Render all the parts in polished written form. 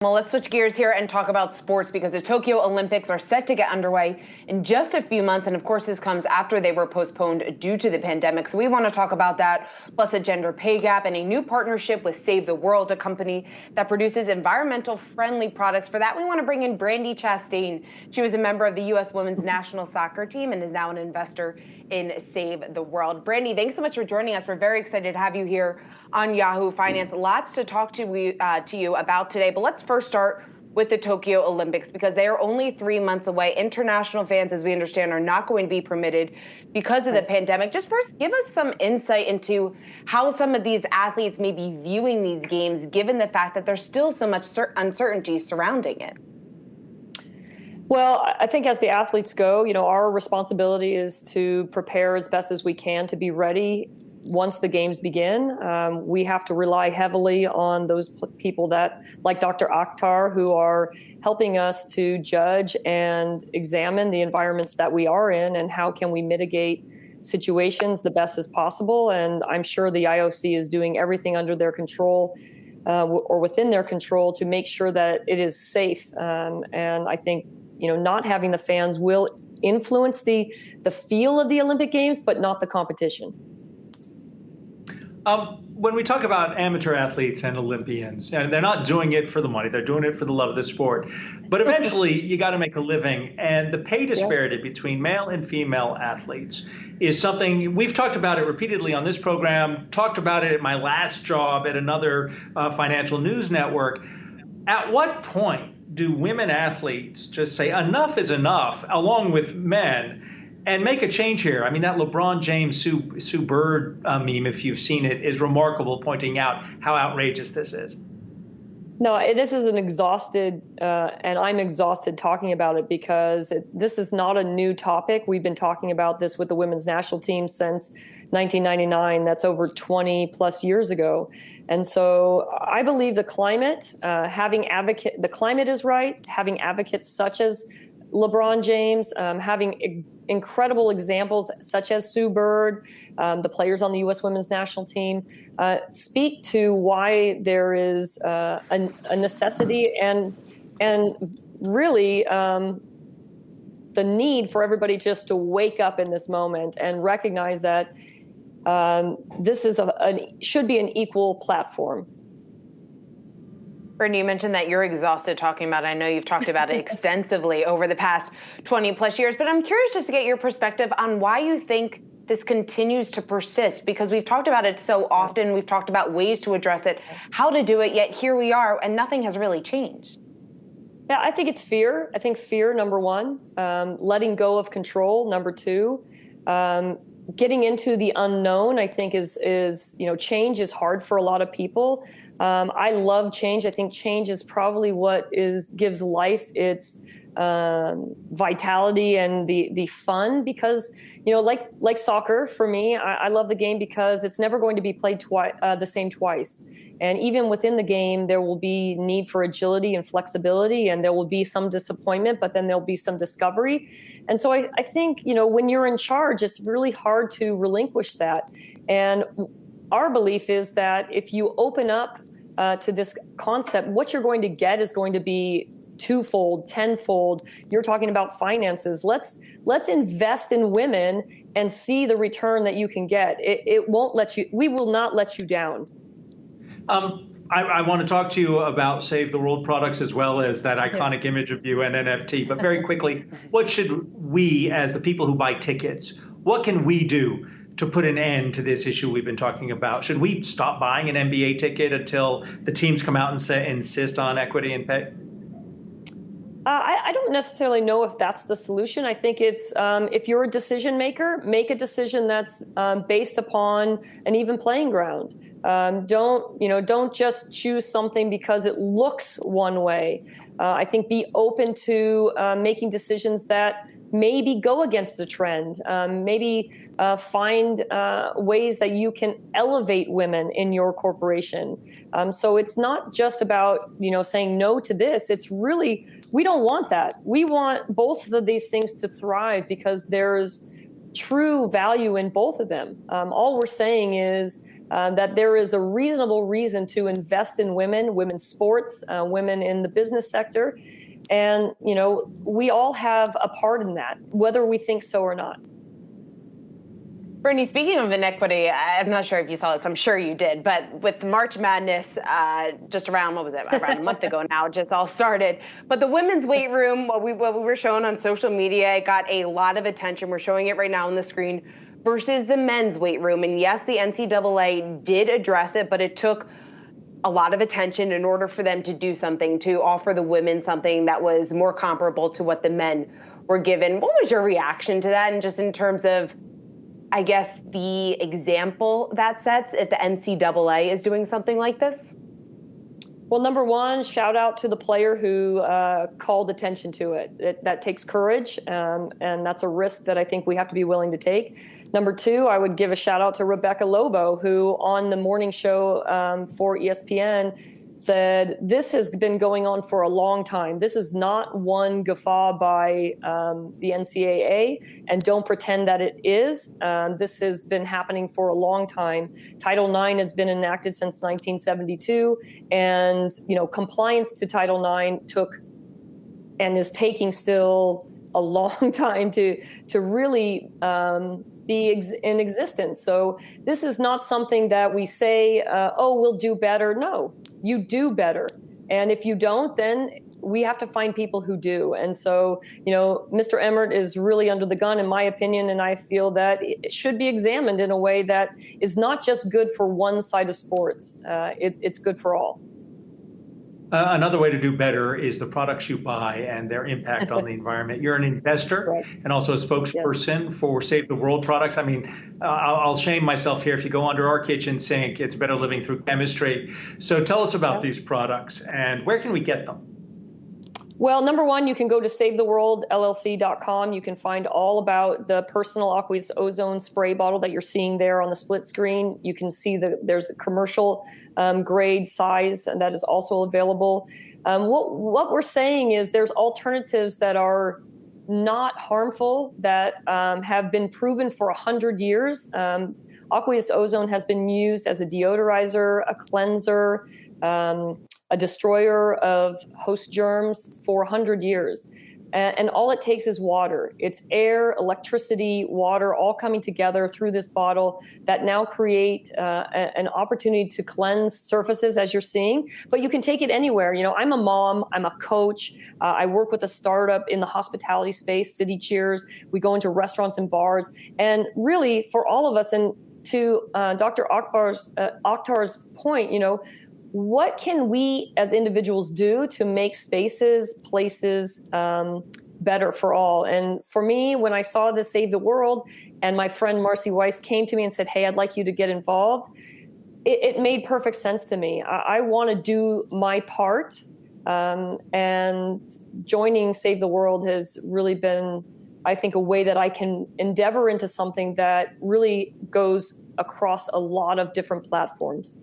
Well, let's switch gears here and talk about sports because the Tokyo Olympics are set to get underway in just a few months. And of course, this comes after they were postponed due to the pandemic. So we want to talk about that, plus a gender pay gap and a new partnership with Save the World, a company that produces environmental friendly products. For that, we want to bring in Brandi Chastain. She was a member of the U.S. women's national soccer team and is now an investor in Save the World. Brandi, thanks so much for joining us. We're very excited to have you here on Yahoo Finance. Lots to talk to you about today, but let's first start with the Tokyo Olympics because they are only 3 months away. International fans, as we understand, are not going to be permitted because of the pandemic. Just first, give us some insight into how some of these athletes may be viewing these games, given the fact that there's still so much uncertainty surrounding it. Well, I think as the athletes go, our responsibility is to prepare as best as we can to be ready once the games begin. We have to rely heavily on those people that, like Dr. Akhtar, who are helping us to judge and examine the environments that we are in and how can we mitigate situations the best as possible. And I'm sure the IOC is doing everything under their control or within their control to make sure that it is safe. And I think not having the fans will influence the feel of the Olympic Games, but not the competition. When we talk about amateur athletes and Olympians, and they're not doing it for the money, they're doing it for the love of the sport. But eventually, you got to make a living. And the pay disparity between male and female athletes is something we've talked about it repeatedly on this program, talked about it at my last job at another financial news network. At what point do women athletes just say enough is enough, along with men, and make a change here? I mean, that LeBron James, Sue Bird meme, if you've seen it, is remarkable, pointing out how outrageous this is. No, this is an exhausted, and I'm exhausted talking about it because this is not a new topic. We've been talking about this with the women's national team since 1999. That's over 20 plus years ago. And so I believe the climate, the climate is right, having advocates such as LeBron James, having incredible examples such as Sue Bird, the players on the U.S. women's national team, speak to why there is a necessity and really the need for everybody just to wake up in this moment and recognize that this is should be an equal platform. Brandi, you mentioned that you're exhausted talking about it. I know you've talked about it extensively over the past 20 plus years, but I'm curious just to get your perspective on why you think this continues to persist, because we've talked about it so often. We've talked about ways to address it, how to do it, yet here we are and nothing has really changed. Yeah, I think it's fear. I think fear, number one, letting go of control, number two, getting into the unknown, I think is change is hard for a lot of people. I love change. I think change is probably what gives life its vitality and the fun, because like soccer for me, I love the game because it's never going to be played the same twice. And even within the game, there will be need for agility and flexibility, and there will be some disappointment, but then there'll be some discovery. And so I think, when you're in charge, it's really hard to relinquish that. And our belief is that if you open up to this concept, what you're going to get is going to be twofold, tenfold. You're talking about finances. Let's invest in women and see the return that you can get. We will not let you down. I want to talk to you about Save the World products as well as that iconic image of you and NFT. But very quickly, what should we, as the people who buy tickets, what can we do to put an end to this issue we've been talking about? Should we stop buying an NBA ticket until the teams come out and insist on equity and pay? I don't necessarily know if that's the solution. I think it's if you're a decision maker, make a decision that's based upon an even playing ground. Don't just choose something because it looks one way. I think be open to making decisions that maybe go against the trend, maybe find ways that you can elevate women in your corporation. So it's not just about, saying no to this. It's really, we don't want that. We want both of these things to thrive because there's true value in both of them. All we're saying is that there is a reasonable reason to invest in women, women's sports, women in the business sector. And, we all have a part in that, whether we think so or not. Brandi, speaking of inequity, I'm not sure if you saw this, I'm sure you did, but with March Madness, just around, around a month ago now, just all started. But the women's weight room, what we were showing on social media, it got a lot of attention. We're showing it right now on the screen versus the men's weight room. And yes, the NCAA did address it, but it took a lot of attention in order for them to do something, to offer the women something that was more comparable to what the men were given. What was your reaction to that? And just in terms of, I guess, the example that sets if the NCAA is doing something like this? Well, number one, shout out to the player who called attention to it. That takes courage, and that's a risk that I think we have to be willing to take. Number two, I would give a shout out to Rebecca Lobo, who on the morning show for ESPN said, this has been going on for a long time. This is not one guffaw by the NCAA, and don't pretend that it is. This has been happening for a long time. Title IX has been enacted since 1972, and compliance to Title IX took and is taking still a long time to really be in existence. So this is not something that we say, we'll do better. No, you do better. And if you don't, then we have to find people who do. And so, Mr. Emmert is really under the gun, in my opinion, and I feel that it should be examined in a way that is not just good for one side of sports. It's good for all. Another way to do better is the products you buy and their impact on the environment. You're an investor right. and also a spokesperson for Save the World products. I mean, I'll shame myself here. If you go under our kitchen sink, it's better living through chemistry. So tell us about these products and where can we get them? Well, number one, you can go to SaveTheWorldLLC.com. You can find all about the personal aqueous ozone spray bottle that you're seeing there on the split screen. You can see there's a commercial grade size that is also available. What we're saying is there's alternatives that are not harmful, that have been proven for 100 years. Aqueous ozone has been used as a deodorizer, a cleanser, a destroyer of host germs for 100 years. And all it takes is water. It's air, electricity, water, all coming together through this bottle that now create an opportunity to cleanse surfaces, as you're seeing. But you can take it anywhere. I'm a mom, I'm a coach. I work with a startup in the hospitality space, City Cheers. We go into restaurants and bars. And really, for all of us, and to Dr. Akhtar's point, what can we as individuals do to make spaces, places better for all? And for me, when I saw this Save the World and my friend Marcy Weiss came to me and said, hey, I'd like you to get involved, it made perfect sense to me. I want to do my part. And joining Save the World has really been, I think, a way that I can endeavor into something that really goes across a lot of different platforms.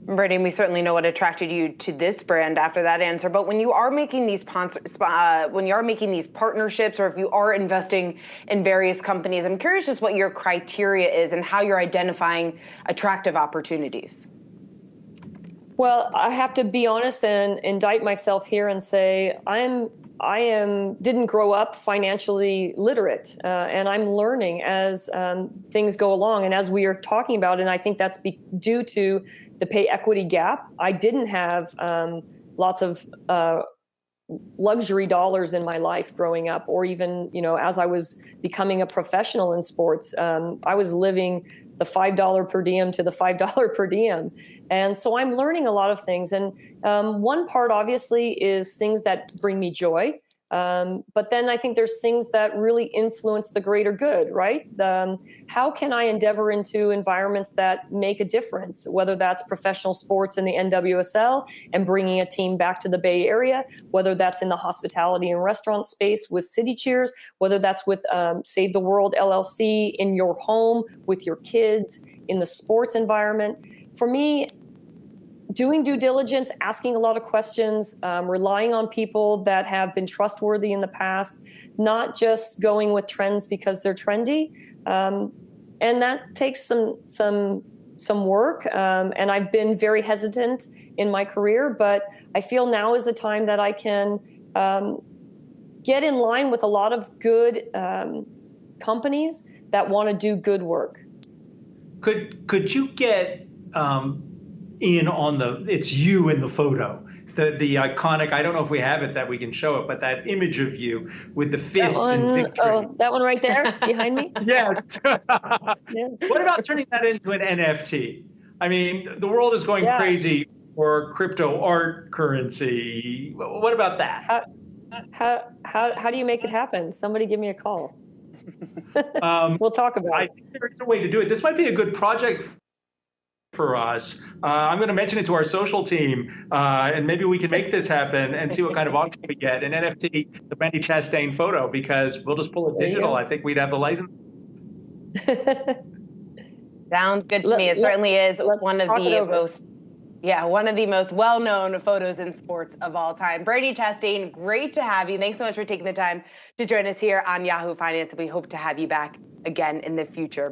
Brandi, we certainly know what attracted you to this brand after that answer. But when you are making these partnerships, or if you are investing in various companies, I'm curious just what your criteria is and how you're identifying attractive opportunities. Well, I have to be honest and indict myself here and say didn't grow up financially literate, and I'm learning as things go along. And as we are talking about, and I think that's due to the pay equity gap. I didn't have lots of luxury dollars in my life growing up, or even, as I was becoming a professional in sports, I was living the $5 per diem to the $5 per diem. And so I'm learning a lot of things. And one part, obviously, is things that bring me joy. But then I think there's things that really influence the greater good, right? How can I endeavor into environments that make a difference, whether that's professional sports in the NWSL and bringing a team back to the Bay Area, whether that's in the hospitality and restaurant space with City Cheers, whether that's with Save the World LLC in your home with your kids, in the sports environment. For me, doing due diligence, asking a lot of questions, relying on people that have been trustworthy in the past, not just going with trends because they're trendy. And that takes some some work, and I've been very hesitant in my career, but I feel now is the time that I can get in line with a lot of good companies that want to do good work. Could you get in on it's you in the photo? The iconic, I don't know if we have it that we can show it, but that image of you with the fists in victory. Oh, that one right there behind me? Yes. Yeah. What about turning that into an NFT? I mean, the world is going crazy for crypto art currency. What about that? How do you make it happen? Somebody give me a call. We'll talk about it. I think there is a way to do it. This might be a good project for us. I'm going to mention it to our social team, and maybe we can make this happen and see what kind of auction we get. An NFT, the Brandi Chastain photo, because we'll just pull it digital. I think we'd have the license. Sounds good to me. It certainly is one of the most well-known photos in sports of all time. Brandi Chastain, great to have you. Thanks so much for taking the time to join us here on Yahoo Finance. We hope to have you back again in the future.